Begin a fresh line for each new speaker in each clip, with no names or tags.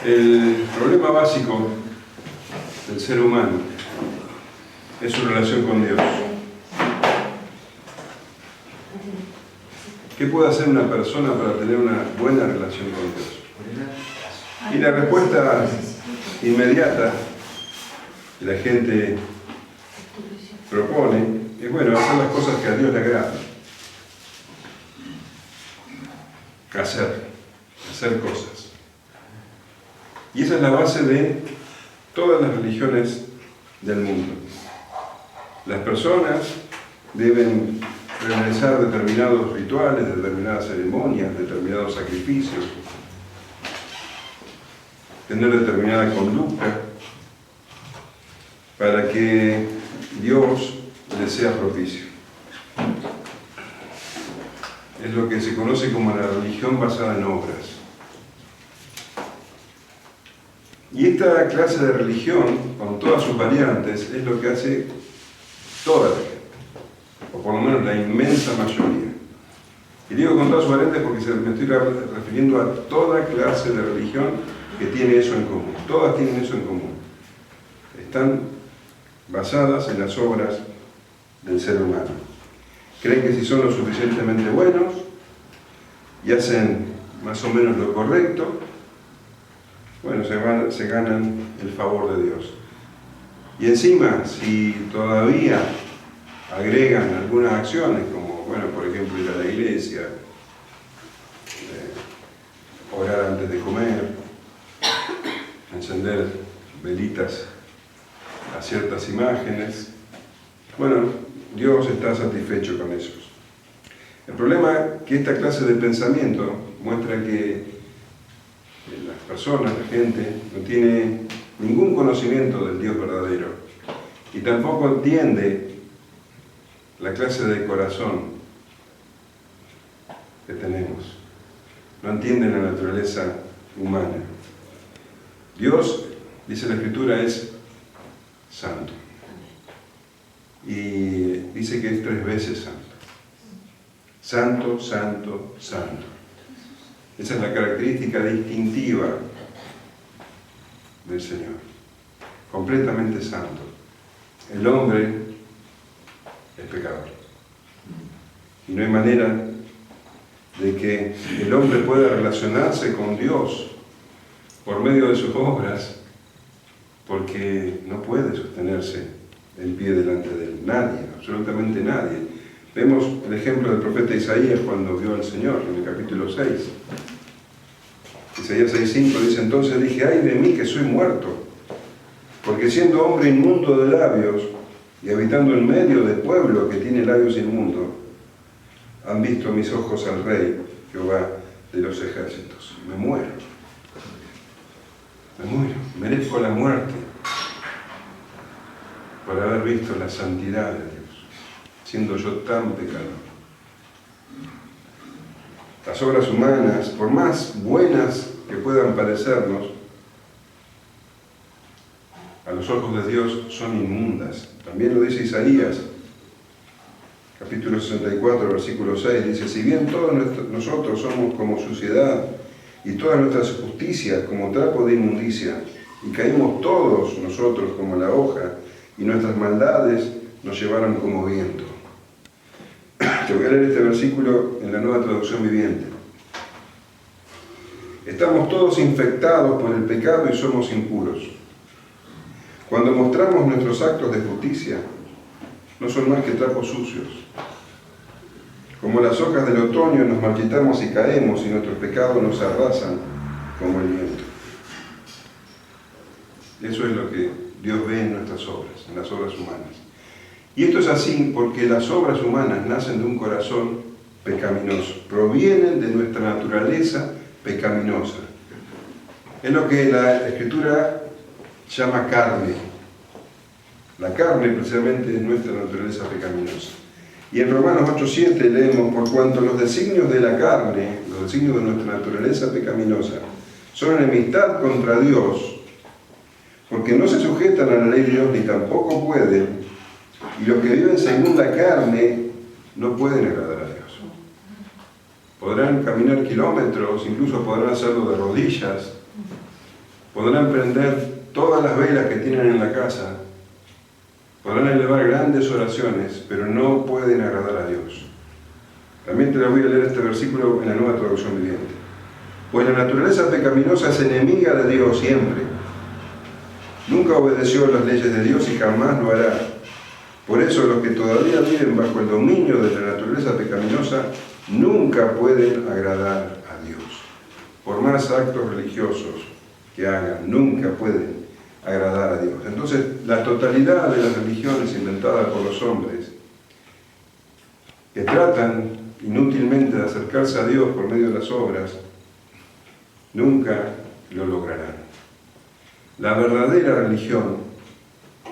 El problema básico del ser humano es su relación con Dios. ¿Qué puede hacer una persona para tener una buena relación con Dios? Y la respuesta inmediata que la gente propone es, bueno, hacer las cosas que a Dios le agradan. Hacer cosas. Y esa es la base de todas las religiones del mundo. Las personas deben realizar determinados rituales, determinadas ceremonias, determinados sacrificios, tener determinada conducta para que Dios les sea propicio. Es lo que se conoce como la religión basada en obras. Y esta clase de religión, con todas sus variantes, es lo que hace toda la gente, o por lo menos la inmensa mayoría. Y digo con todas sus variantes porque me estoy refiriendo a toda clase de religión que tiene eso en común. Todas tienen eso en común. Están basadas en las obras del ser humano. Creen que si son lo suficientemente buenos y hacen más o menos lo correcto, bueno, se ganan el favor de Dios. Y encima, si todavía agregan algunas acciones, como, bueno, por ejemplo, ir a la iglesia, orar antes de comer, encender velitas a ciertas imágenes, bueno, Dios está satisfecho con esos. El problema es que esta clase de pensamiento muestra que las personas, la gente, no tiene ningún conocimiento del Dios verdadero y tampoco entiende la clase de corazón que tenemos. No entiende la naturaleza humana. Dios, dice la Escritura, es santo. Y dice que es 3 veces santo. Santo, santo, santo. Esa es la característica distintiva del Señor. Completamente santo. El hombre es pecador. Y no hay manera de que el hombre pueda relacionarse con Dios por medio de sus obras, porque no puede sostenerse en pie delante de él. Nadie, absolutamente nadie. Vemos el ejemplo del profeta Isaías cuando vio al Señor en el capítulo 6. Isaías 6:5 dice: entonces dije, ay de mí que soy muerto, porque siendo hombre inmundo de labios y habitando en medio de pueblo que tiene labios inmundos, han visto mis ojos al Rey, Jehová de los ejércitos. Me muero, merezco la muerte por haber visto la santidad de Dios, siendo yo tan pecador. Las obras humanas, por más buenas que puedan parecernos, a los ojos de Dios son inmundas. También lo dice Isaías, capítulo 64, versículo 6, dice: si bien todos nosotros somos como suciedad, y todas nuestras justicias como trapo de inmundicia, y caímos todos nosotros como la hoja, y nuestras maldades nos llevaron como viento. Te voy a leer este versículo en la Nueva Traducción Viviente. Estamos todos infectados por el pecado y somos impuros. Cuando mostramos nuestros actos de justicia, no son más que trapos sucios. Como las hojas del otoño nos marchitamos y caemos, y nuestros pecados nos arrasan como el viento. Eso es lo que Dios ve en nuestras obras, en las obras humanas. Y esto es así porque las obras humanas nacen de un corazón pecaminoso, provienen de nuestra naturaleza pecaminosa. Es lo que la Escritura llama carne. La carne precisamente es nuestra naturaleza pecaminosa. Y en Romanos 8:7 leemos: por cuanto los designios de la carne, los designios de nuestra naturaleza pecaminosa, son enemistad contra Dios, porque no se sujetan a la ley de Dios ni tampoco pueden, y los que viven según la carne no pueden agradar a Dios. Podrán caminar kilómetros, incluso podrán hacerlo de rodillas, podrán prender todas las velas que tienen en la casa, podrán elevar grandes oraciones, pero no pueden agradar a Dios. También te voy a leer este versículo en la Nueva Traducción Viviente. Pues la naturaleza pecaminosa es enemiga de Dios siempre. Nunca obedeció las leyes de Dios y jamás lo hará. Por eso los que todavía viven bajo el dominio de la naturaleza pecaminosa nunca pueden agradar a Dios. Por más actos religiosos que hagan, nunca pueden agradar a Dios. Entonces, la totalidad de las religiones inventadas por los hombres que tratan inútilmente de acercarse a Dios por medio de las obras, nunca lo lograrán. La verdadera religión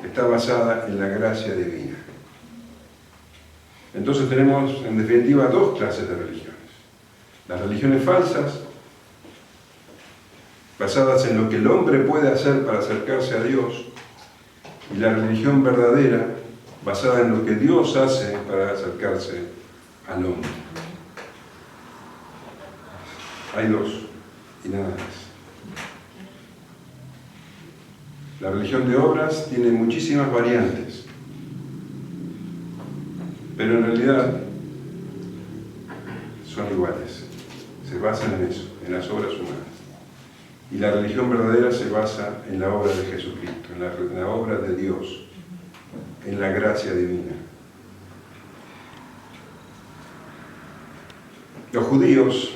está basada en la gracia divina. Entonces tenemos, en definitiva, dos clases de religiones. Las religiones falsas, basadas en lo que el hombre puede hacer para acercarse a Dios, y la religión verdadera, basada en lo que Dios hace para acercarse al hombre. Hay dos, y nada más. La religión de obras tiene muchísimas variantes, pero en realidad son iguales. Se basan en eso, en las obras humanas. Y la religión verdadera se basa en la obra de Jesucristo, en la obra de Dios, en la gracia divina. Los judíos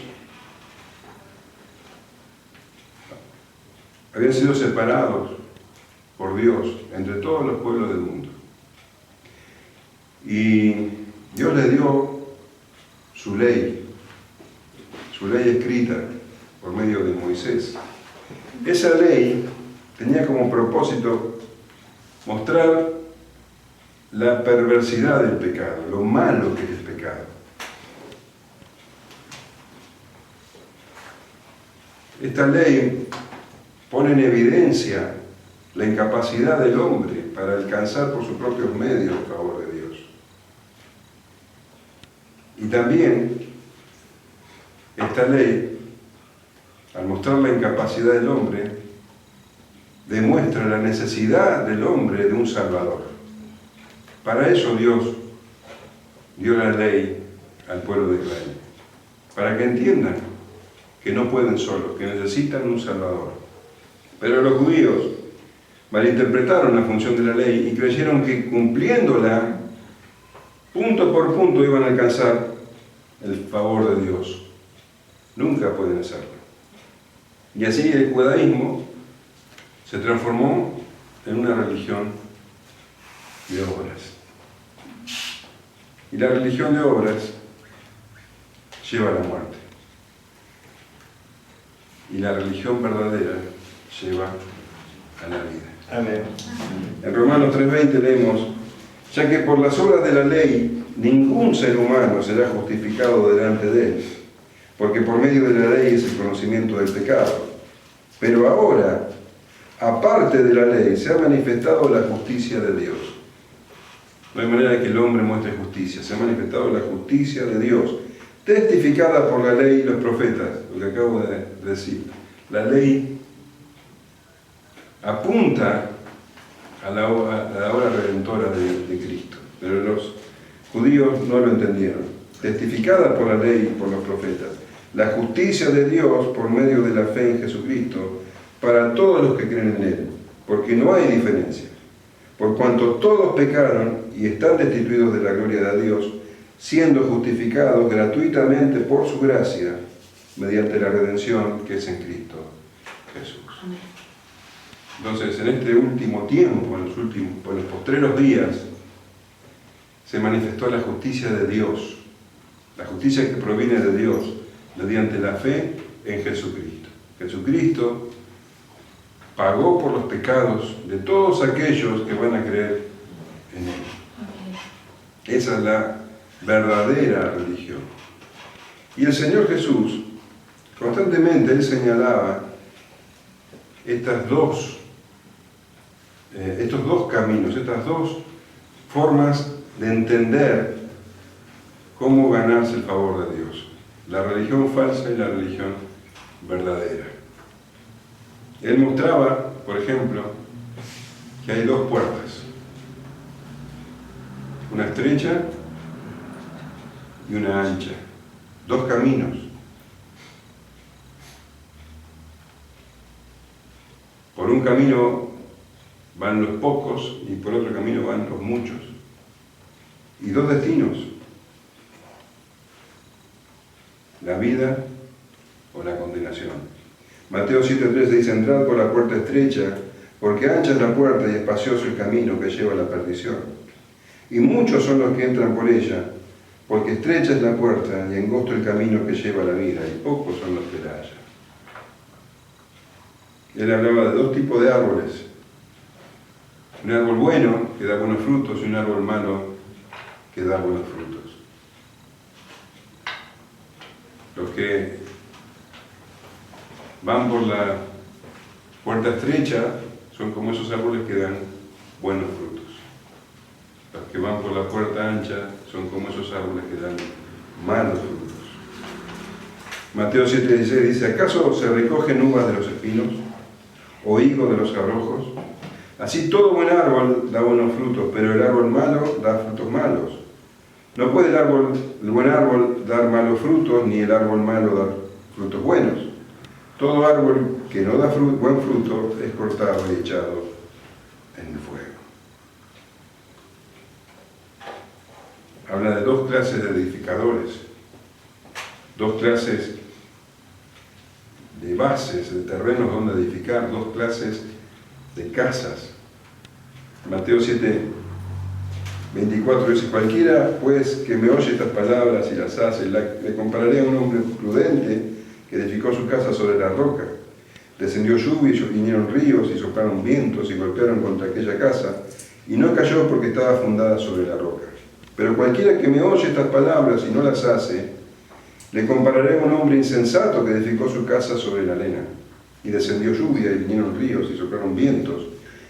habían sido separados por Dios entre todos los pueblos del mundo. Y Dios les dio su ley escrita por medio de Moisés. Esa ley tenía como propósito mostrar la perversidad del pecado, lo malo que es el pecado. Esta ley pone en evidencia la incapacidad del hombre para alcanzar por sus propios medios el favor de Dios. Y también esta ley, al mostrar la incapacidad del hombre, demuestra la necesidad del hombre de un Salvador. Para eso Dios dio la ley al pueblo de Israel, para que entiendan que no pueden solos, que necesitan un Salvador. Pero los judíos malinterpretaron la función de la ley y creyeron que cumpliéndola, punto por punto iban a alcanzar el favor de Dios. Nunca pueden hacerlo. Y así el judaísmo se transformó en una religión de obras. Y la religión de obras lleva a la muerte. Y la religión verdadera lleva a la vida.
Amén.
En Romanos 3:20 leemos: ya que por las obras de la ley ningún ser humano será justificado delante de él, porque por medio de la ley es el conocimiento del pecado. Pero ahora, aparte de la ley, se ha manifestado la justicia de Dios. No hay manera de que el hombre muestre justicia. Se ha manifestado la justicia de Dios, testificada por la ley y los profetas, lo que acabo de decir. La ley apunta a la obra redentora de Cristo, pero los judíos no lo entendieron. Testificada por la ley y por los profetas, la justicia de Dios por medio de la fe en Jesucristo para todos los que creen en Él, porque no hay diferencia. Por cuanto todos pecaron y están destituidos de la gloria de Dios, siendo justificados gratuitamente por su gracia, mediante la redención que es en Cristo Jesús. Entonces, en este último tiempo, en los postreros días, se manifestó la justicia de Dios, la justicia que proviene de Dios, mediante la fe en Jesucristo. Jesucristo pagó por los pecados de todos aquellos que van a creer en Él. Esa es la verdadera religión. Y el Señor Jesús, constantemente Él señalaba estos dos caminos, estas dos formas de entender cómo ganarse el favor de Dios: la religión falsa y la religión verdadera. Él mostraba, por ejemplo, que hay dos puertas, una estrecha y una ancha, dos caminos. Por un camino van los pocos y por otro camino van los muchos. Y dos destinos, la vida o la condenación. Mateo 7:13 dice: entrad por la puerta estrecha, porque ancha es la puerta y espacioso el camino que lleva a la perdición. Y muchos son los que entran por ella, porque estrecha es la puerta y angosto el camino que lleva a la vida, y pocos son los que la hallan. Él hablaba de dos tipos de árboles: un árbol bueno que da buenos frutos y un árbol malo que da buenos frutos. Los que van por la puerta estrecha son como esos árboles que dan buenos frutos. Los que van por la puerta ancha son como esos árboles que dan malos frutos. Mateo 7:16 dice: ¿acaso se recogen uvas de los espinos o higos de los abrojos? Así todo buen árbol da buenos frutos, pero el árbol malo da frutos malos. No puede el buen árbol dar malos frutos, ni el árbol malo dar frutos buenos. Todo árbol que no da buen fruto es cortado y echado en el fuego. Habla de dos clases de edificadores, dos clases de bases, de terrenos donde edificar, dos clases de casas. Mateo 7:24 dice: cualquiera pues que me oye estas palabras y las hace, le compararé a un hombre prudente que edificó su casa sobre la roca. Descendió lluvia y vinieron ríos y soplaron vientos y golpearon contra aquella casa, y no cayó porque estaba fundada sobre la roca. Pero cualquiera que me oye estas palabras y no las hace, le compararé a un hombre insensato que edificó su casa sobre la arena. Y descendió lluvia y vinieron ríos y soplaron vientos,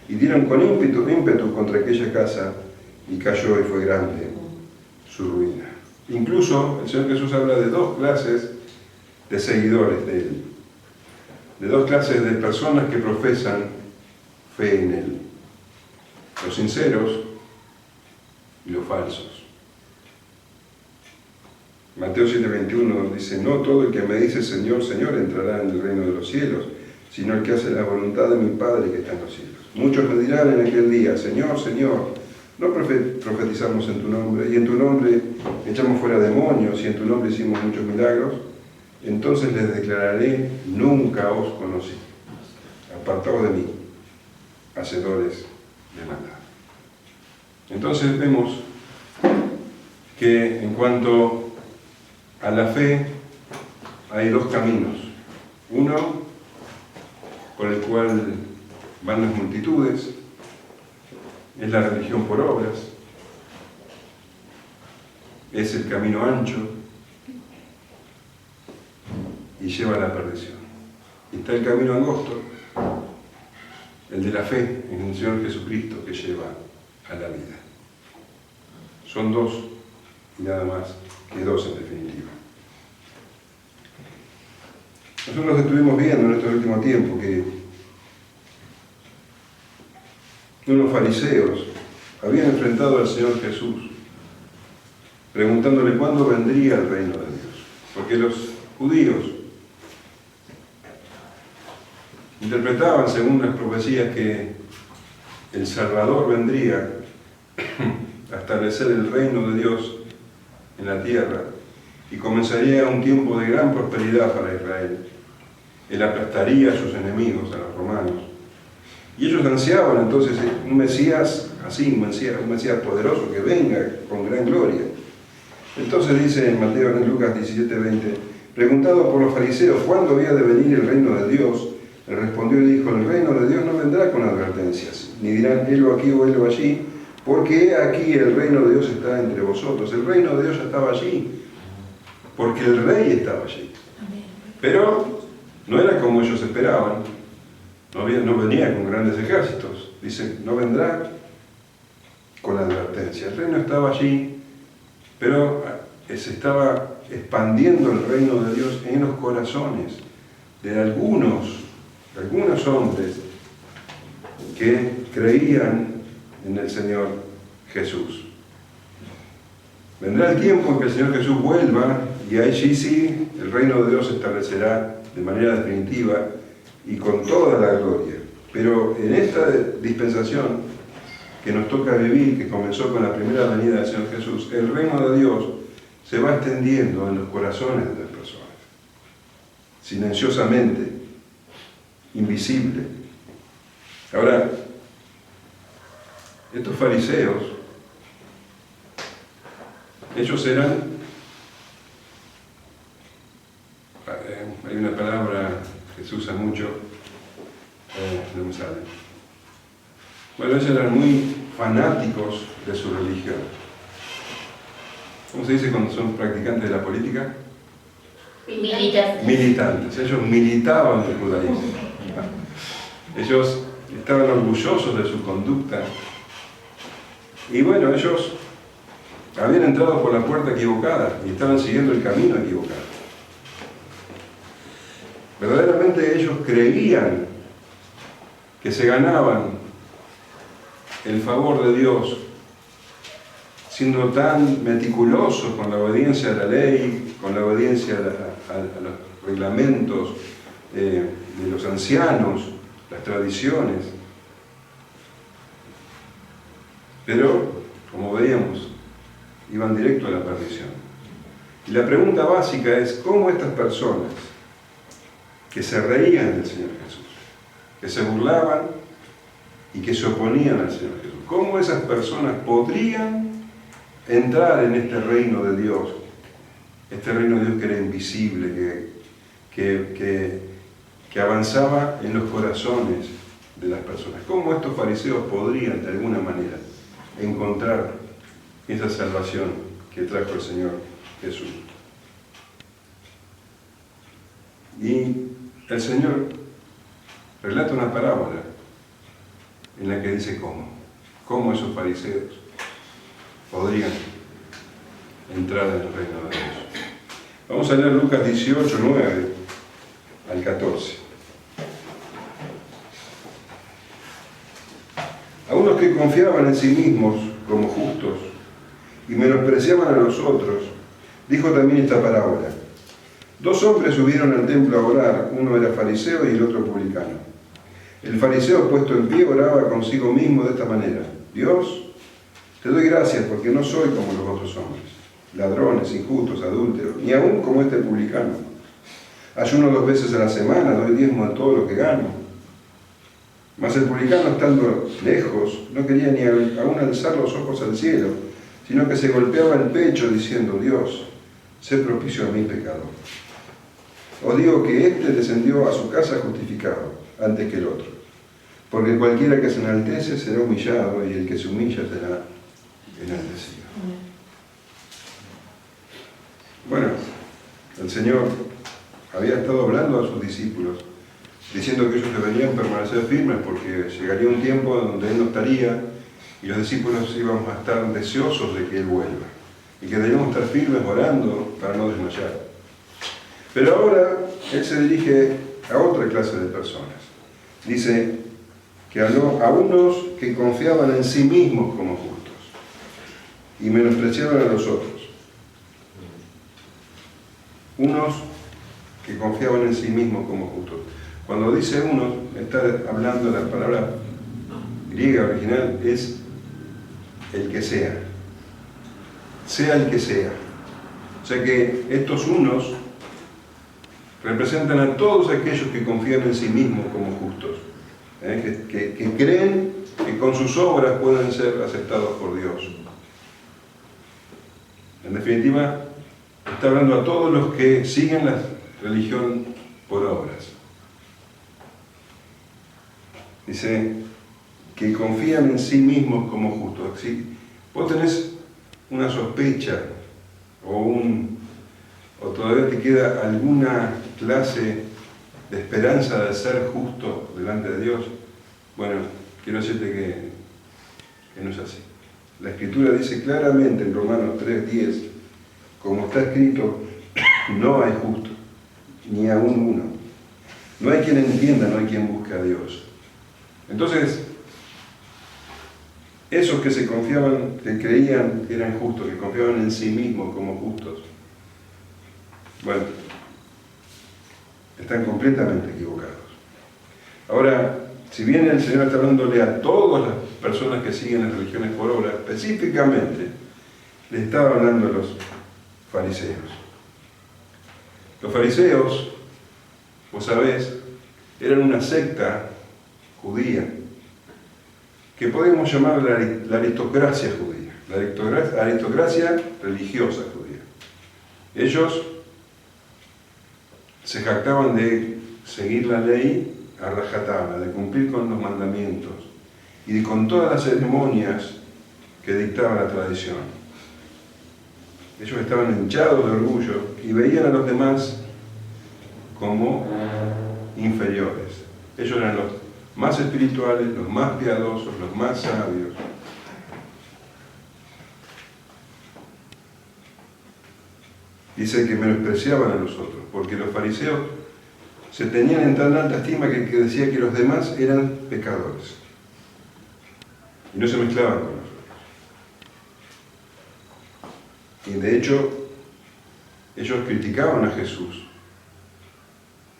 y dieron con ímpetu contra aquella casa, y cayó y fue grande su ruina. Incluso el Señor Jesús habla de dos clases de seguidores de Él, de dos clases de personas que profesan fe en Él: los sinceros y los falsos. Mateo 7:21 dice: no todo el que me dice Señor, Señor entrará en el reino de los cielos, sino el que hace la voluntad de mi Padre que está en los cielos. Muchos me dirán en aquel día: Señor, Señor, no profetizamos en tu nombre, y en tu nombre echamos fuera demonios, y en tu nombre hicimos muchos milagros. Entonces les declararé: nunca os conocí, apartados de mí, hacedores de maldad. Entonces vemos que en cuanto a la fe hay dos caminos: uno por el cual van las multitudes, es la religión por obras, es el camino ancho y lleva a la perdición. Y está el camino angosto, el de la fe en el Señor Jesucristo, que lleva a la vida. Son dos y nada más que dos en definitiva. Nosotros estuvimos viendo en este último tiempo que unos fariseos habían enfrentado al Señor Jesús preguntándole cuándo vendría el reino de Dios, porque los judíos interpretaban según las profecías que el Salvador vendría a establecer el reino de Dios en la tierra y comenzaría un tiempo de gran prosperidad para Israel. Él aplastaría a sus enemigos, a los romanos. Y ellos ansiaban entonces un Mesías así, un Mesías poderoso que venga con gran gloria. Entonces dice en Lucas 17:20, preguntado por los fariseos cuándo había de venir el reino de Dios, le respondió y dijo: el reino de Dios no vendrá con advertencias, ni dirán helo aquí o helo allí, porque aquí el reino de Dios está entre vosotros. El reino de Dios ya estaba allí, porque el rey estaba allí. Pero no era como ellos esperaban, no venía con grandes ejércitos. Dice, no vendrá con advertencia. El reino estaba allí, pero se estaba expandiendo el reino de Dios en los corazones de algunos algunos hombres que creían en el Señor Jesús. Vendrá el tiempo en que el Señor Jesús vuelva y allí sí el reino de Dios se establecerá de manera definitiva y con toda la gloria. Pero en esta dispensación que nos toca vivir, que comenzó con la primera venida del Señor Jesús, el reino de Dios se va extendiendo en los corazones de las personas, silenciosamente, invisible. Ahora, estos fariseos, ellos eran, hay una palabra que se usa mucho, no me sale. Bueno, ellos eran muy fanáticos de su religión. ¿Cómo se dice cuando son practicantes de la política?
Militantes.
Militantes. Ellos militaban el judaísmo. Ellos estaban orgullosos de su conducta. Y bueno, ellos habían entrado por la puerta equivocada y estaban siguiendo el camino equivocado. Verdaderamente ellos creían que se ganaban el favor de Dios siendo tan meticulosos con la obediencia a la ley, con la obediencia a los reglamentos de los ancianos, las tradiciones. Pero, como veíamos, iban directo a la perdición. Y la pregunta básica es, ¿cómo estas personas que se reían del Señor Jesús, que se burlaban y que se oponían al Señor Jesús, cómo esas personas podrían entrar en este reino de Dios, este reino de Dios que era invisible, que avanzaba en los corazones de las personas? ¿Cómo estos fariseos podrían, de alguna manera, encontrar esa salvación que trajo el Señor Jesús? Y el Señor relata una parábola en la que dice cómo esos fariseos podrían entrar en el reino de Dios. Vamos a leer Lucas 18, 9 al 14. A unos que confiaban en sí mismos como justos y menospreciaban a los otros, dijo también esta parábola. 2 hombres subieron al templo a orar, uno era fariseo y el otro publicano. El fariseo, puesto en pie, oraba consigo mismo de esta manera: Dios, te doy gracias porque no soy como los otros hombres, ladrones, injustos, adúlteros, ni aún como este publicano. Ayuno 2 veces a la semana, doy diezmo de todo lo que gano. Mas el publicano, estando lejos, no quería ni aún alzar los ojos al cielo, sino que se golpeaba el pecho diciendo: Dios, sé propicio a mí, pecador. Os digo que éste descendió a su casa justificado antes que el otro. Porque cualquiera que se enaltece será humillado, y el que se humilla será enaltecido. Bueno, el Señor había estado hablando a sus discípulos, diciendo que ellos deberían permanecer firmes porque llegaría un tiempo donde Él no estaría y los discípulos íbamos a estar deseosos de que Él vuelva y que debíamos estar firmes orando para no desmayar. Pero ahora Él se dirige a otra clase de personas. Dice que habló a unos que confiaban en sí mismos como justos y menospreciaban a los otros. Unos que confiaban en sí mismos como justos. Cuando dice unos, está hablando, la palabra griega original es el que sea el que sea. O sea que estos unos representan a todos aquellos que confían en sí mismos como justos, que creen que con sus obras pueden ser aceptados por Dios. En definitiva, está hablando a todos los que siguen la religión por obras. Dice que confían en sí mismos como justos. Si vos tenés una sospecha o todavía te queda alguna clase de esperanza de ser justo delante de Dios, bueno, quiero decirte que no es así. La Escritura dice claramente en Romanos 3:10, como está escrito, no hay justo, ni aún uno. No hay quien entienda, no hay quien busque a Dios. Entonces, esos que se confiaban, que creían que eran justos, que confiaban en sí mismos como justos, bueno, están completamente equivocados. Ahora, si bien el Señor está hablándole a todas las personas que siguen las religiones por obra, específicamente le estaba hablando a los fariseos. Los fariseos, vos sabés, eran una secta judía que podemos llamar la aristocracia judía, la aristocracia religiosa judía. Ellos se jactaban de seguir la ley a rajatabla, de cumplir con los mandamientos y con todas las ceremonias que dictaba la tradición. Ellos estaban hinchados de orgullo y veían a los demás como inferiores. Ellos eran los más espirituales, los más piadosos, los más sabios. Dice que menospreciaban a los otros, porque los fariseos se tenían en tan alta estima que decía que los demás eran pecadores. Y no se mezclaban con nosotros. Y de hecho, ellos criticaban a Jesús,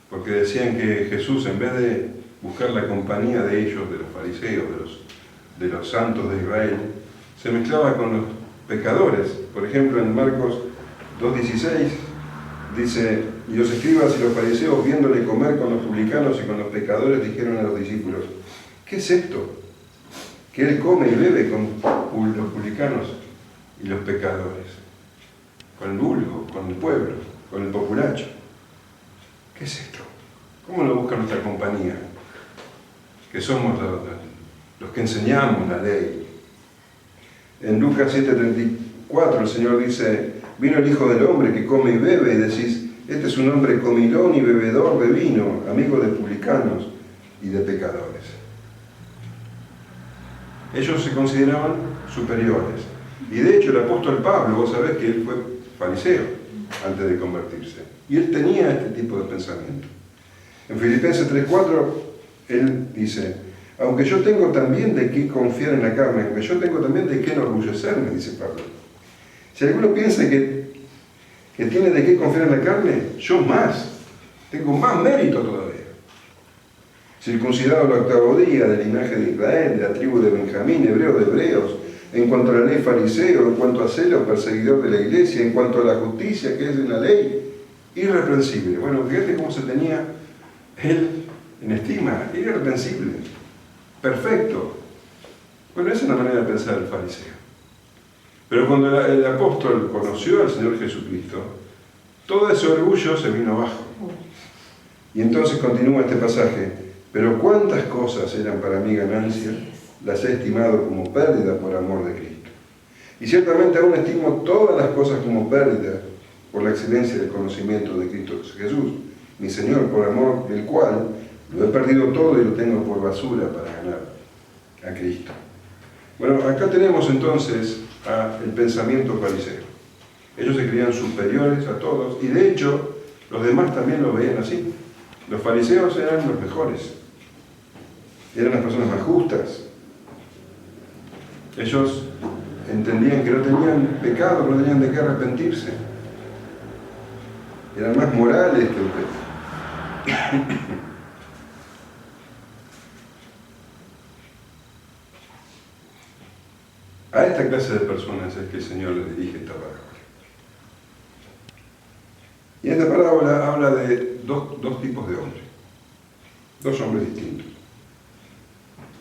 porque decían que Jesús, en vez de buscar la compañía de ellos, de los fariseos, de los santos de Israel, se mezclaba con los pecadores. Por ejemplo, en Marcos 2:16 dice: y los escribas y los fariseos, viéndole comer con los publicanos y con los pecadores, dijeron a los discípulos: ¿qué es esto? Que él come y bebe con los publicanos y los pecadores, con el vulgo, con el pueblo, con el populacho. ¿Qué es esto? ¿Cómo lo busca nuestra compañía? Que somos los que enseñamos la ley. En Lucas 7:34 el Señor dice: vino el Hijo del Hombre que come y bebe, y decís: este es un hombre comilón y bebedor de vino, amigo de publicanos y de pecadores. Ellos se consideraban superiores. Y de hecho el apóstol Pablo, vos sabés que él fue fariseo antes de convertirse. Y él tenía este tipo de pensamiento. En Filipenses 3:4 él dice: aunque yo tengo también de qué confiar en la carne, aunque yo tengo también de qué enorgullecerme, dice Pablo. Si alguno piensa que tiene de qué confiar en la carne, yo más, tengo más mérito todavía. Circuncidado el 8º día, del linaje de Israel, de la tribu de Benjamín, hebreo de hebreos, en cuanto a la ley fariseo, en cuanto a celo, perseguidor de la iglesia, en cuanto a la justicia que es en la ley, irreprensible. Bueno, fíjate cómo se tenía él en estima, irreprensible, perfecto. Bueno, esa es la manera de pensar del fariseo. Pero cuando el apóstol conoció al Señor Jesucristo, todo ese orgullo se vino abajo. Y entonces continúa este pasaje: pero cuántas cosas eran para mí ganancia, las he estimado como pérdida por amor de Cristo. Y ciertamente aún estimo todas las cosas como pérdida por la excelencia del conocimiento de Cristo Jesús, mi Señor, por amor del cual lo he perdido todo y lo tengo por basura para ganar a Cristo. Bueno, acá tenemos entonces el pensamiento fariseo. Ellos se creían superiores a todos, y de hecho los demás también lo veían así. Los fariseos eran los mejores, eran las personas más justas. Ellos entendían que no tenían pecado, no tenían de qué arrepentirse. Eran más morales que ustedes. A esta clase de personas es que el Señor les dirige esta parábola. Y esta parábola habla de dos tipos de hombres, dos hombres distintos.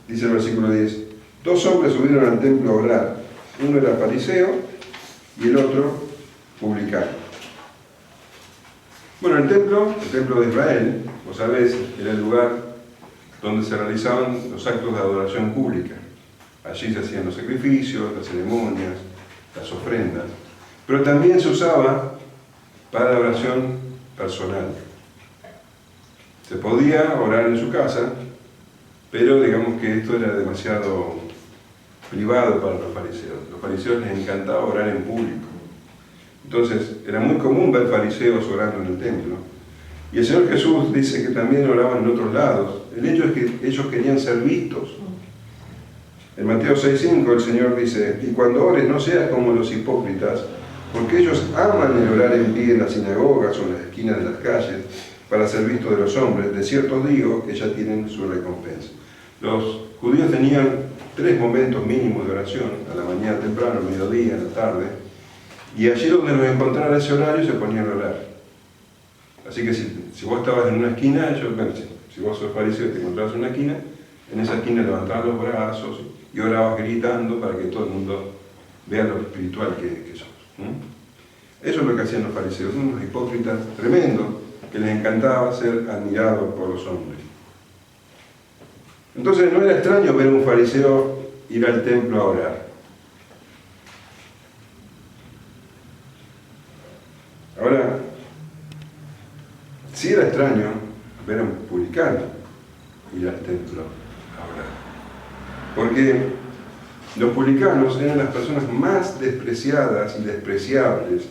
Dice el versículo 10: dos hombres subieron al templo a orar, uno era fariseo y el otro publicano. Bueno, el templo de Israel, vos sabés, era el lugar donde se realizaban los actos de adoración pública. Allí se hacían los sacrificios, las ceremonias, las ofrendas, pero también se usaba para la oración personal. Se podía orar en su casa, pero digamos que esto era demasiado privado para los fariseos. Los fariseos les encantaba orar en público. Entonces, era muy común ver fariseos orando en el templo, Y el Señor Jesús dice que también oraban en otros lados. El hecho es que ellos querían ser vistos. En Mateo 6:5 el Señor dice: y cuando ores no seas como los hipócritas, porque ellos aman el orar en pie en las sinagogas o en las esquinas de las calles para ser vistos de los hombres. De cierto digo que ya tienen su recompensa. Los judíos tenían 3 momentos mínimos de oración: a la mañana temprano, al mediodía, a la tarde, y allí donde los encontrara ese horario se ponían a orar. Así que si vos estabas en una esquina, si vos sos fariseo y te encontrabas en una esquina, en esa esquina levantabas los brazos y orabas gritando para que todo el mundo vea lo espiritual que sos. Eso es lo que hacían los fariseos, unos hipócritas tremendos, que les encantaba ser admirados por los hombres. Entonces no era extraño ver a un fariseo ir al templo a orar. Ahora, sí era extraño ver a un publicano ir al templo a orar. Porque los publicanos eran las personas más despreciadas y despreciables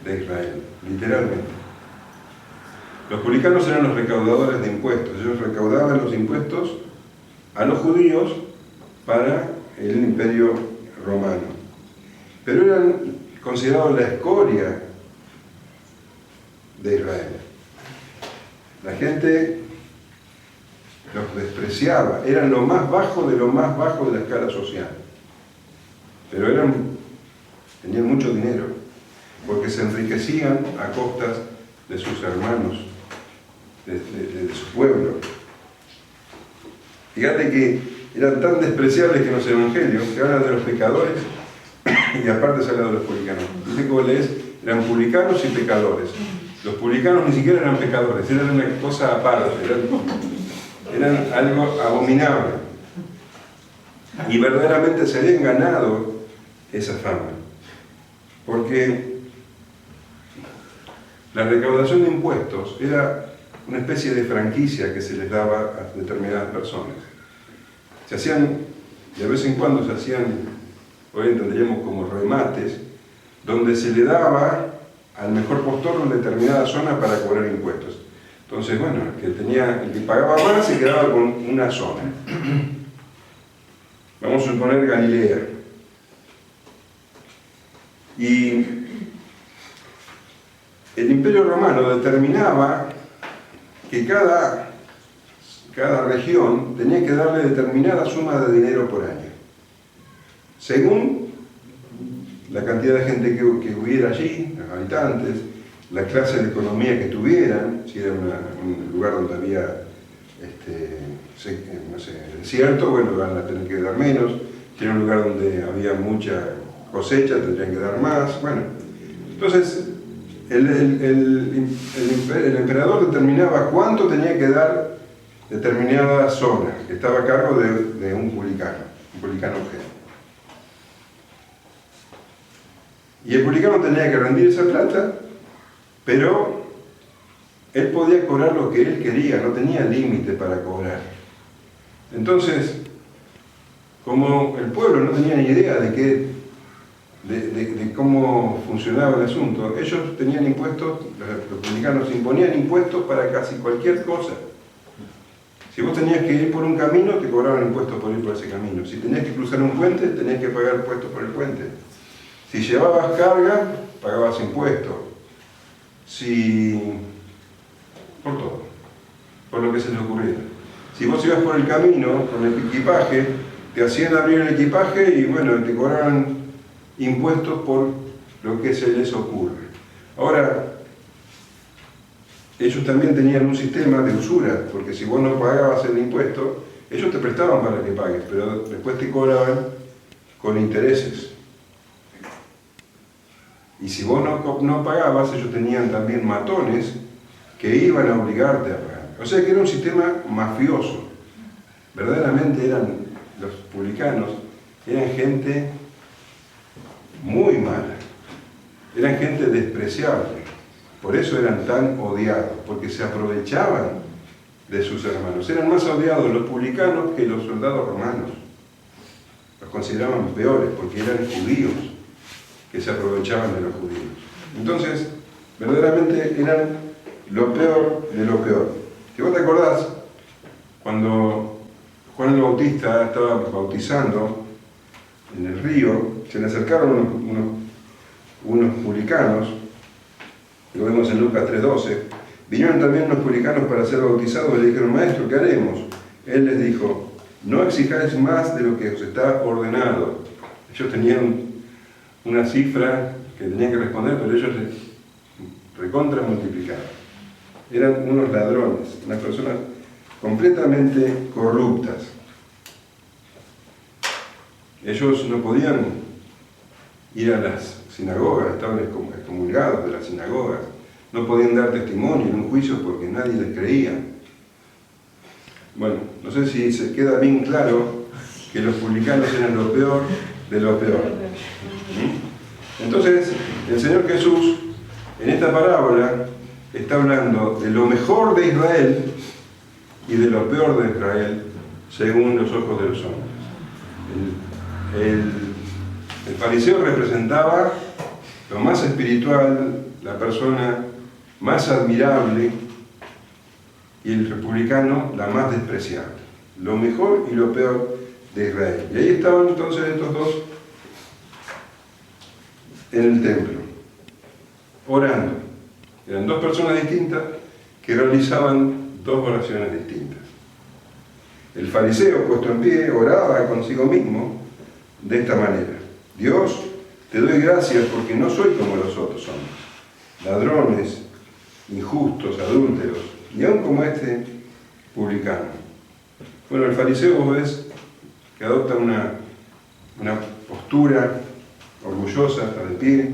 de Israel, literalmente. Los publicanos eran los recaudadores de impuestos. Ellos recaudaban los impuestos a los judíos para el imperio romano. Pero eran considerados la escoria de Israel. La gente los despreciaba, eran lo más bajo de la escala social. Pero tenían mucho dinero, porque se enriquecían a costas de sus hermanos, de su pueblo. Fíjate que eran tan despreciables que en los evangelios se habla de los pecadores y aparte se habla de los publicanos. Dice que vos lees, eran publicanos y pecadores. Los publicanos ni siquiera eran pecadores, eran una cosa aparte, eran algo abominable. Y verdaderamente se habían ganado esa fama. Porque la recaudación de impuestos era una especie de franquicia que se les daba a determinadas personas. Se hacían, de vez en cuando se hacían, hoy entenderíamos como remates, donde se le daba al mejor postor en determinada zona para cobrar impuestos. Entonces, bueno, el que pagaba más se quedaba con una zona. Vamos a suponer Galilea. Y el Imperio Romano determinaba que cada región tenía que darle determinada suma de dinero por año, según la cantidad de gente que hubiera allí, los habitantes, la clase de economía que tuvieran, si era un lugar donde había desierto, bueno, van a tener que dar menos, si era un lugar donde había mucha cosecha, tendrían que dar más, bueno. Entonces, el emperador determinaba cuánto tenía que dar determinada zona, que estaba a cargo de un publicano jefe. Y el publicano tenía que rendir esa plata, pero él podía cobrar lo que él quería, no tenía límite para cobrar. Entonces, como el pueblo no tenía ni idea de cómo funcionaba el asunto, ellos tenían impuestos, los publicanos imponían impuestos para casi cualquier cosa. Si vos tenías que ir por un camino, te cobraban impuestos por ir por ese camino. Si tenías que cruzar un puente, tenías que pagar impuestos por el puente. Si llevabas carga, pagabas impuestos. Por todo, por lo que se les ocurriera. Si vos ibas por el camino con el equipaje, te hacían abrir el equipaje y bueno, te cobraban impuestos por lo que se les ocurre. Ahora, ellos también tenían un sistema de usura, porque si vos no pagabas el impuesto, ellos te prestaban para que pagues, pero después te cobraban con intereses. Y si vos no pagabas, ellos tenían también matones que iban a obligarte a pagar. O sea que era un sistema mafioso. Verdaderamente los publicanos eran gente muy mala, eran gente despreciable. Por eso eran tan odiados, porque se aprovechaban de sus hermanos. Eran más odiados los publicanos que los soldados romanos. Los consideraban peores porque eran judíos que se aprovechaban de los judíos. Entonces, verdaderamente eran lo peor de lo peor. Si vos te acordás, cuando Juan el Bautista estaba bautizando en el río, se le acercaron unos publicanos, lo vemos en Lucas 3:12, vinieron también unos publicanos para ser bautizados y le dijeron: Maestro, ¿qué haremos? Él les dijo: no exijáis más de lo que os está ordenado. Ellos tenían una cifra que tenían que responder, pero ellos recontra multiplicaban. Eran unos ladrones, unas personas completamente corruptas. Ellos no podían ir a las sinagogas, estaban excomulgados de las sinagogas, no podían dar testimonio en un juicio porque nadie les creía. Bueno, no sé si se queda bien claro que los publicanos eran lo peor de lo peor. Entonces, el Señor Jesús, en esta parábola, está hablando de lo mejor de Israel y de lo peor de Israel, según los ojos de los hombres. El fariseo representaba lo más espiritual, la persona más admirable, y el republicano la más despreciable. Lo mejor y lo peor de Israel. Y ahí estaban entonces estos dos en el templo, orando. Eran dos personas distintas que realizaban dos oraciones distintas. El fariseo, puesto en pie, oraba consigo mismo de esta manera: Dios, te doy gracias porque no soy como los otros hombres, ladrones, injustos, adúlteros, y aún como este publicano. Bueno, el fariseo, vos ves que adopta una postura orgullosa, está de pie,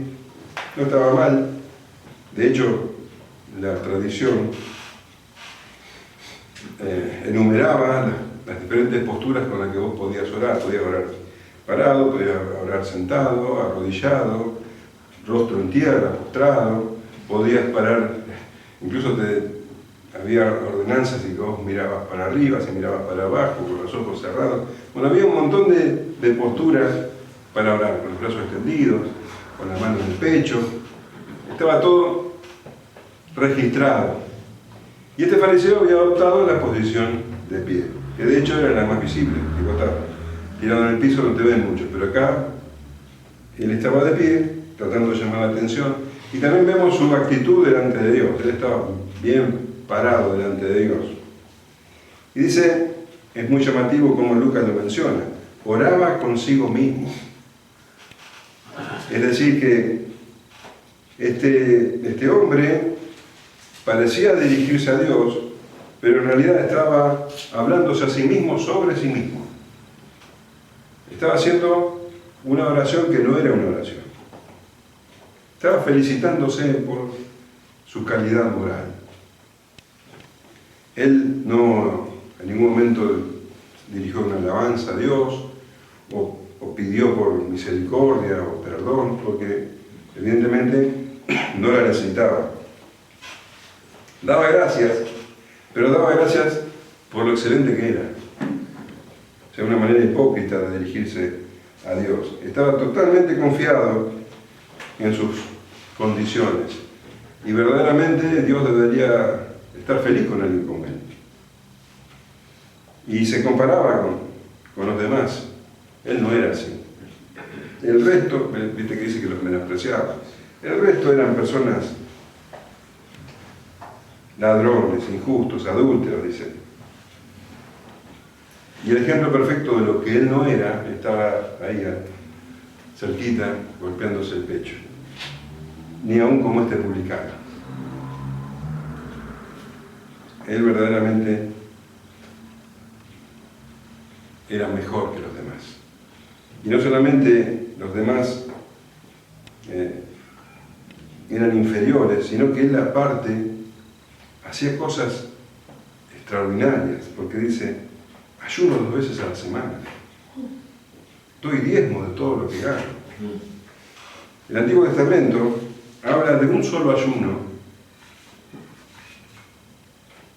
no estaba mal. De hecho, la tradición enumeraba las diferentes posturas con las que vos podías orar. Podías orar parado, podías orar sentado, arrodillado, rostro en tierra, postrado, podías parar, incluso había ordenanzas y que vos mirabas para arriba, si mirabas para abajo, con los ojos cerrados. Bueno, había un montón de posturas para orar, con los brazos extendidos, con las manos en el pecho. Estaba todo registrado. Y este fariseo había adoptado la posición de pie, que de hecho era la más visible. Digo, está tirado en el piso, no te ven mucho, pero acá él estaba de pie, tratando de llamar la atención. Y también vemos su actitud delante de Dios. Él estaba bien parado delante de Dios. Y dice, es muy llamativo como Lucas lo menciona, oraba consigo mismo. Es decir que este hombre parecía dirigirse a Dios, pero en realidad estaba hablándose a sí mismo sobre sí mismo. Estaba haciendo una oración que no era una oración. Estaba felicitándose por su calidad moral. Él no en ningún momento dirigió una alabanza a Dios o pidió por misericordia o perdón, porque evidentemente no la necesitaba. Daba gracias, pero daba gracias por lo excelente que era. O sea, una manera hipócrita de dirigirse a Dios. Estaba totalmente confiado en sus condiciones. Y verdaderamente Dios debería estar feliz con alguien como él. Y se comparaba con los demás. Él no era así. El resto, viste que dice que los menospreciaba. El resto eran personas ladrones, injustos, adúlteros, dice. Y el ejemplo perfecto de lo que él no era estaba ahí cerquita, golpeándose el pecho. Ni aún como este publicano. Él verdaderamente era mejor que los demás. Y no solamente los demás eran inferiores, sino que él aparte hacía cosas extraordinarias, porque dice, ayuno 2 veces a la semana, doy diezmo de todo lo que gano. El Antiguo Testamento habla de un solo ayuno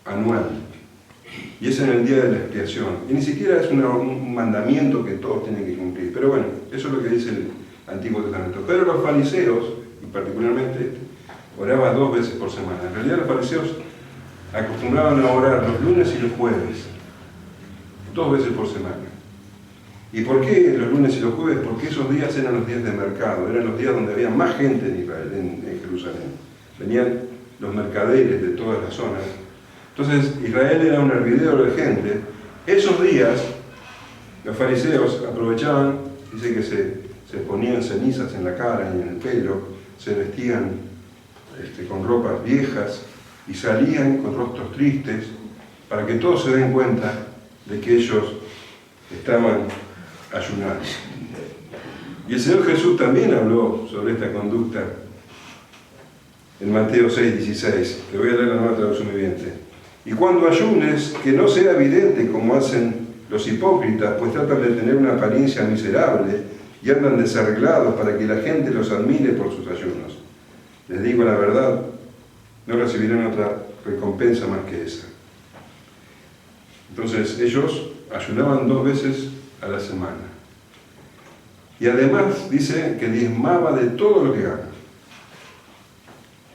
anual, y es en el día de la expiación, y ni siquiera es un mandamiento que todos tienen que cumplir, pero bueno, eso es lo que dice el Antiguo Testamento. Pero los fariseos, y particularmente oraba 2 veces por semana. En realidad los fariseos acostumbraban a orar los lunes y los jueves, 2 veces por semana. ¿Y por qué los lunes y los jueves? Porque esos días eran los días de mercado, eran los días donde había más gente en Israel, en Jerusalén. Venían los mercaderes de todas las zonas. Entonces Israel era un hervidero de gente. Esos días los fariseos aprovechaban, dice que se ponían cenizas en la cara y en el pelo, se vestían con ropas viejas y salían con rostros tristes para que todos se den cuenta de que ellos estaban ayunando. Y el Señor Jesús también habló sobre esta conducta en Mateo 6:16. Te voy a leer la nueva traducción viviente. Y cuando ayunes, que no sea evidente como hacen los hipócritas, pues tratan de tener una apariencia miserable y andan desarreglados para que la gente los admire por sus ayunos. Les digo la verdad, no recibirán otra recompensa más que esa. Entonces ellos ayunaban 2 veces a la semana. Y además dice que diezmaba de todo lo que gana.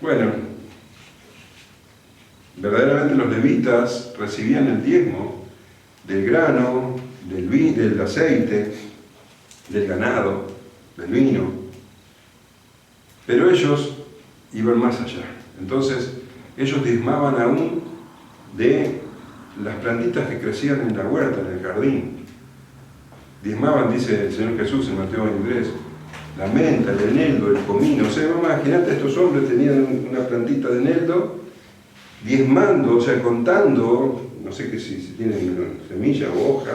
Bueno, verdaderamente los levitas recibían el diezmo del grano, del aceite, del ganado, del vino, pero ellos iban más allá. Entonces ellos diezmaban aún de las plantitas que crecían en la huerta, en el jardín. Diezmaban, dice el Señor Jesús en Mateo 23, la menta, el eneldo, el comino. O sea, imagínate, estos hombres tenían una plantita de eneldo, diezmando, o sea, contando, no sé qué si tienen semilla o hoja,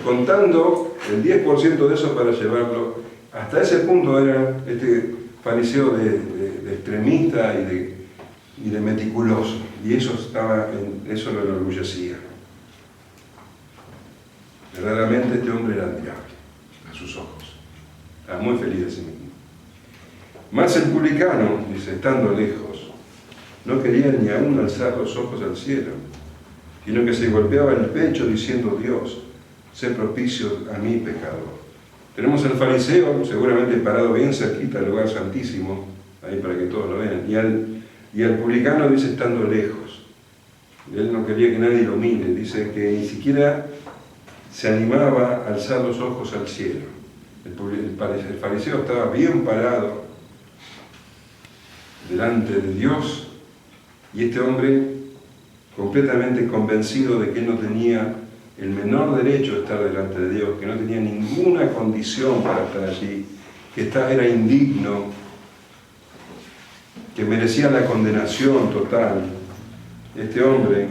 contando el 10% de eso para llevarlo. Hasta ese punto era este fariseo de extremista y de meticuloso. Y eso lo enorgullecía. Verdaderamente este hombre era admirable a sus ojos. Estaba muy feliz de sí mismo. Mas el publicano, dice, estando lejos, no quería ni aún alzar los ojos al cielo, sino que se golpeaba el pecho diciendo: Dios, sé propicio a mí, pecador. Tenemos al fariseo, seguramente parado bien cerquita del lugar santísimo, ahí para que todos lo vean, y al publicano dice estando lejos. Él no quería que nadie lo mire, dice que ni siquiera se animaba a alzar los ojos al cielo. El fariseo estaba bien parado delante de Dios, y este hombre completamente convencido de que él no tenía el menor derecho de estar delante de Dios, que no tenía ninguna condición para estar allí, que era indigno, que merecía la condenación total. Este hombre,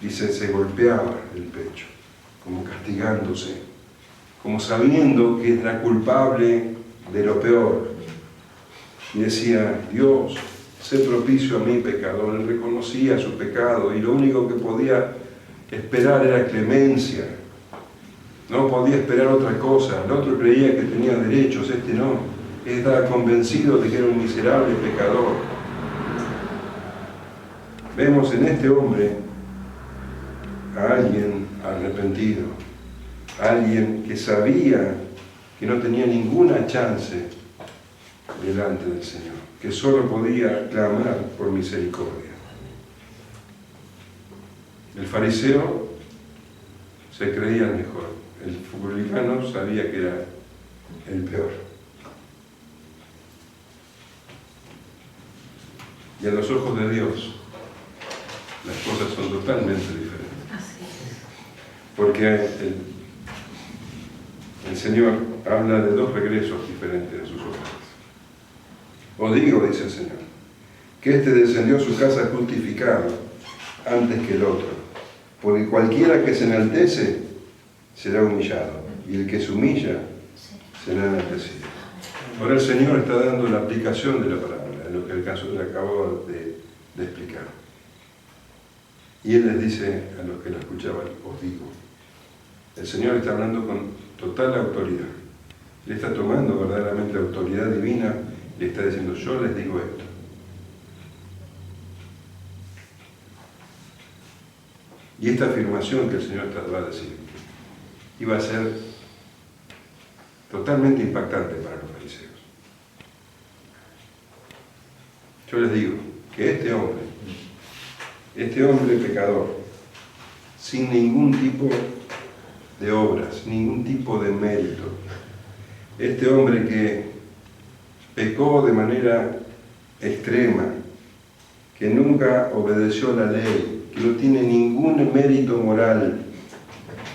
dice, se golpeaba el pecho, como castigándose, como sabiendo que era culpable de lo peor. Y decía: Dios, sé propicio a mí, pecador. Él reconocía su pecado y lo único que podía esperar era clemencia. No podía esperar otra cosa. El otro creía que tenía derechos, este no. Él estaba convencido de que era un miserable pecador. Vemos en este hombre a alguien arrepentido, a alguien que sabía que no tenía ninguna chance delante del Señor, que solo podía clamar por misericordia. El fariseo se creía el mejor, el publicano sabía que era el peor. Y a los ojos de Dios las cosas son totalmente diferentes. Porque el Señor habla de 2 regresos diferentes de sus obras. Os digo, dice el Señor, que este descendió a su casa justificado antes que el otro, porque cualquiera que se enaltece será humillado, y el que se humilla será enaltecido. Ahora el Señor está dando la aplicación de la parábola, en lo que el caso le acabo de explicar. Y Él les dice a los que lo escuchaban: os digo. El Señor está hablando con total autoridad. Él está tomando verdaderamente la autoridad divina y le está diciendo: yo les digo esto. Y esta afirmación que el Señor va a decir iba a ser totalmente impactante para los fariseos. Yo les digo que este hombre pecador, sin ningún tipo de obras, ningún tipo de mérito, este hombre que pecó de manera extrema, que nunca obedeció la ley, que no tiene ningún mérito moral,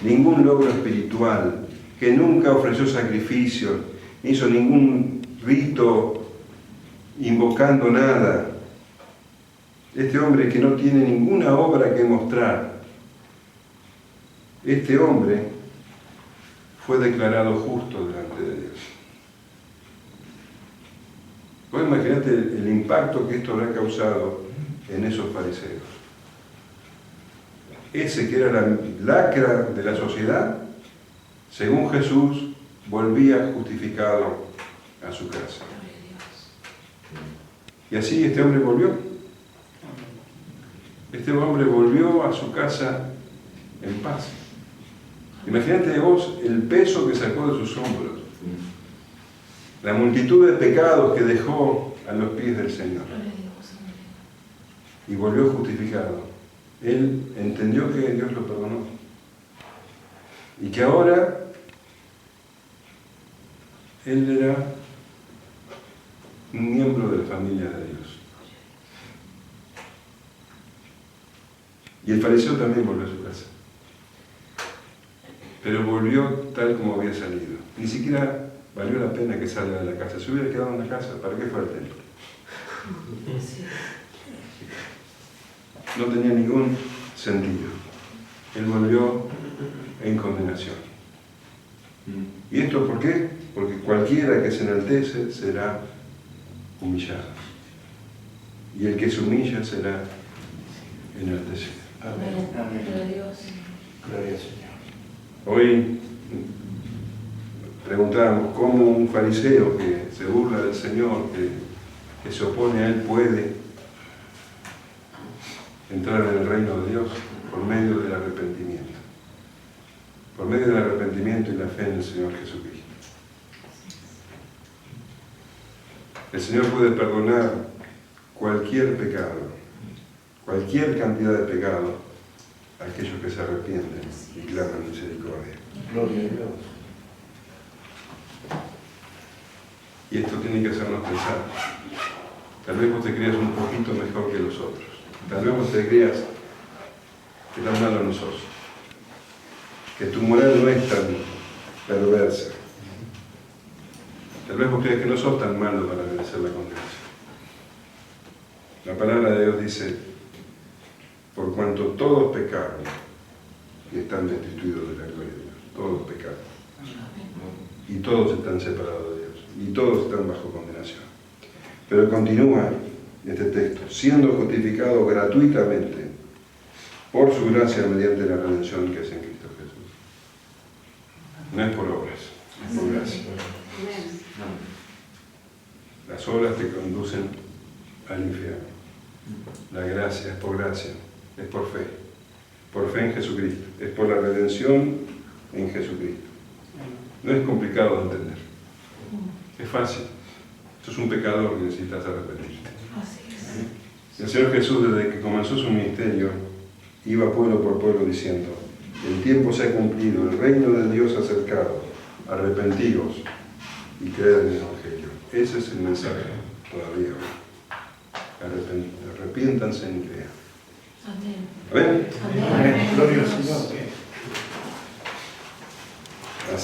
ningún logro espiritual, que nunca ofreció sacrificios, ni hizo ningún rito invocando nada. Este hombre que no tiene ninguna obra que mostrar, este hombre fue declarado justo delante de Dios. Vos imaginate el impacto que esto habrá causado en esos fariseos. Ese que era la lacra de la sociedad, según Jesús, volvía justificado a su casa. Y así este hombre volvió. Este hombre volvió a su casa en paz. Imagínate vos el peso que sacó de sus hombros, la multitud de pecados que dejó a los pies del Señor. Y volvió justificado. Él entendió que Dios lo perdonó. Y que ahora él era un miembro de la familia de Dios. Y el fariseo también volvió a su casa. Pero volvió tal como había salido. Ni siquiera valió la pena que salga de la casa. Si hubiera quedado en la casa, ¿para qué fue al templo? No tenía ningún sentido. Él volvió en condenación. ¿Y esto por qué? Porque cualquiera que se enaltece será humillado. Y el que se humilla será enaltecido.
Amén.
Amén.
Gloria al Señor.
Hoy preguntábamos cómo un fariseo que se burla del Señor, que se opone a Él, puede entrar en el reino de Dios por medio del arrepentimiento. Por medio del arrepentimiento y la fe en el Señor Jesucristo. El Señor puede perdonar cualquier pecado, cualquier cantidad de pecado a aquellos que se arrepienten y claman misericordia.
Gloria a Dios.
Y esto tiene que hacernos pensar. Tal vez vos te creas un poquito mejor que los otros. Tal vez vos te creas que tan malo no sos. Que tu moral no es tan perversa. Tal vez vos creas que no sos tan malo para merecer la condenación. La palabra de Dios dice, por cuanto todos pecaron y están destituidos de la gloria de Dios. Todos pecaron. Y todos están separados de Dios. Y todos están bajo condenación. Pero continúa este texto, siendo justificado gratuitamente por su gracia mediante la redención que es en Cristo Jesús. No es por obras, es por gracia. Las obras te conducen al infierno. La gracia es por gracia, es por fe en Jesucristo, es por la redención en Jesucristo. No es complicado de entender, es fácil. Sos un pecador que necesitas arrepentirte. El Señor Jesús, desde que comenzó su ministerio, iba pueblo por pueblo diciendo, el tiempo se ha cumplido, el reino de Dios ha acercado, arrepentíos y creed en el Evangelio. Ese es el mensaje todavía hoy. Arrepiéntanse y crean.
Amén.
Amén.
Amén.
Amén. Gloria al Señor.